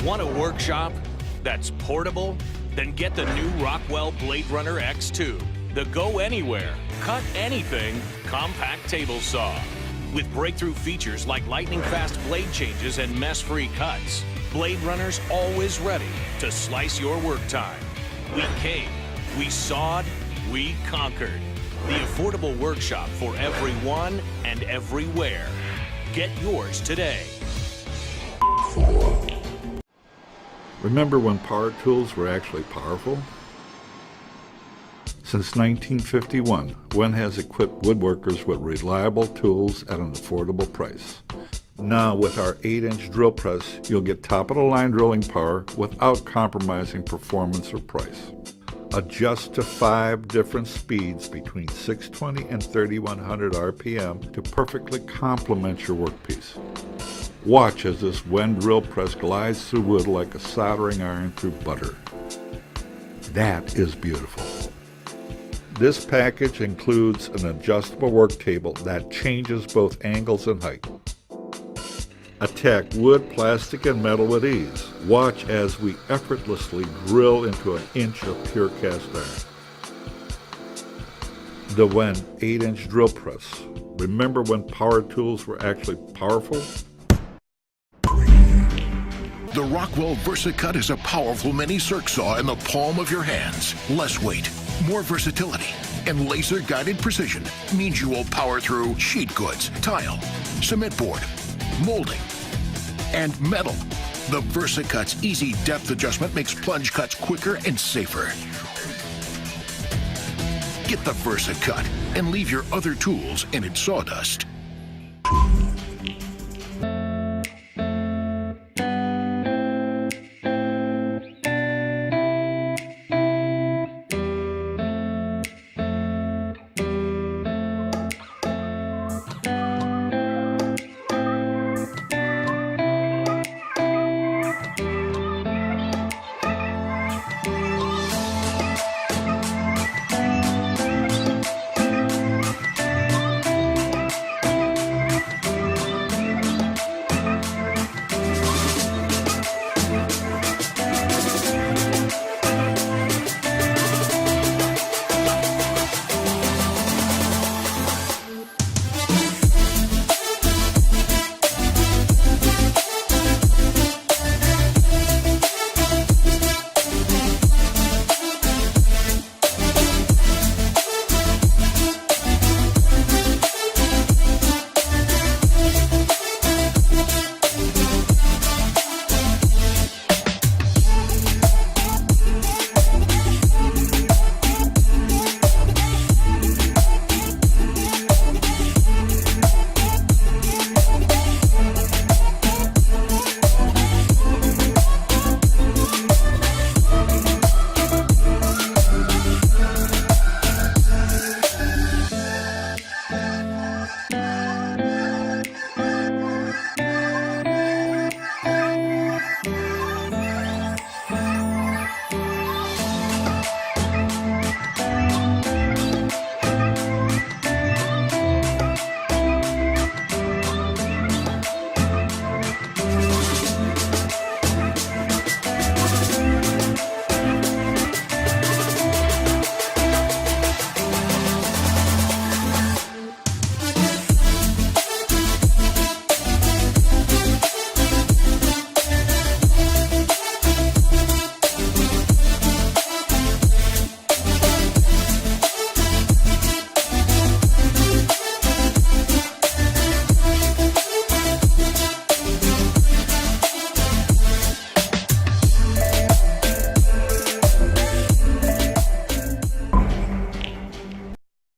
Want a workshop that's portable? Then get the new Rockwell Blade Runner X2, the go anywhere, cut anything compact table saw. With breakthrough features like lightning-fast blade changes and mess-free cuts, Blade Runner's always ready to slice your work time. We came, we sawed, we conquered. The affordable workshop for everyone and everywhere. Get yours today. Remember when power tools were actually powerful? Since 1951, Wen has equipped woodworkers with reliable tools at an affordable price. Now with our 8-inch drill press, you'll get top-of-the-line drilling power without compromising performance or price. Adjust to 5 different speeds between 620 and 3100 RPM to perfectly complement your workpiece. Watch as this Wen drill press glides through wood like a soldering iron through butter. That is beautiful. This package includes an adjustable work table that changes both angles and height. Attack wood, plastic, and metal with ease. Watch as we effortlessly drill into an inch of pure cast iron. The Wen 8-inch drill press. Remember when power tools were actually powerful? The Rockwell VersaCut is a powerful mini circ saw in the palm of your hands. Less weight, more versatility, and laser-guided precision means you will power through sheet goods, tile, cement board, molding, and metal. The VersaCut's easy depth adjustment makes plunge cuts quicker and safer. Get the VersaCut and leave your other tools in its sawdust.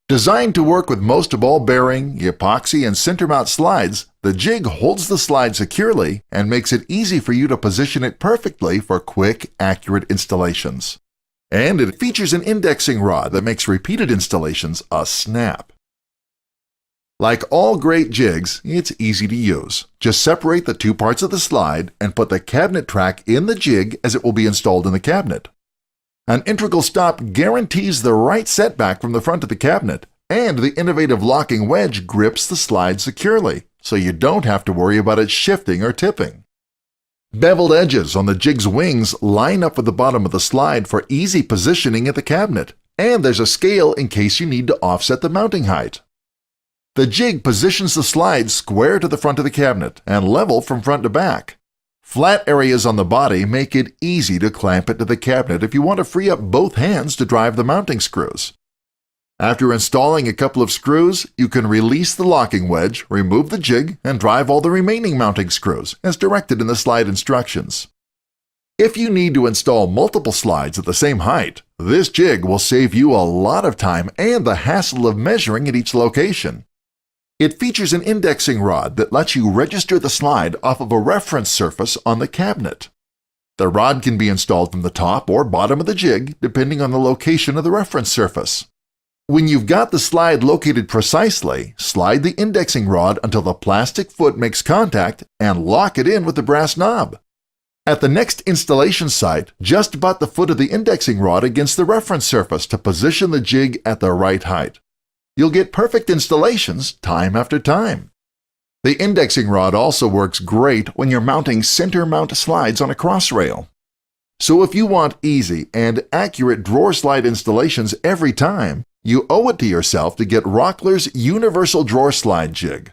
Designed to work with most of all bearing, epoxy, and center mount slides, the jig holds the slide securely and makes it easy for you to position it perfectly for quick, accurate installations. And it features an indexing rod that makes repeated installations a snap. Like all great jigs, it's easy to use. Just separate the two parts of the slide and put the cabinet track in the jig as it will be installed in the cabinet. An integral stop guarantees the right setback from the front of the cabinet, and the innovative locking wedge grips the slide securely, so you don't have to worry about it shifting or tipping. Beveled edges on the jig's wings line up with the bottom of the slide for easy positioning at the cabinet, and there's a scale in case you need to offset the mounting height. The jig positions the slide square to the front of the cabinet and level from front to back. Flat areas on the body make it easy to clamp it to the cabinet if you want to free up both hands to drive the mounting screws. After installing a couple of screws, you can release the locking wedge, remove the jig, and drive all the remaining mounting screws, as directed in the slide instructions. If you need to install multiple slides at the same height, this jig will save you a lot of time and the hassle of measuring at each location. It features an indexing rod that lets you register the slide off of a reference surface on the cabinet. The rod can be installed from the top or bottom of the jig, depending on the location of the reference surface. When you've got the slide located precisely, slide the indexing rod until the plastic foot makes contact and lock it in with the brass knob. At the next installation site, just butt the foot of the indexing rod against the reference surface to position the jig at the right height. You'll get perfect installations time after time. The indexing rod also works great when you're mounting center mount slides on a cross rail. So if you want easy and accurate drawer slide installations every time, you owe it to yourself to get Rockler's Universal Drawer Slide Jig.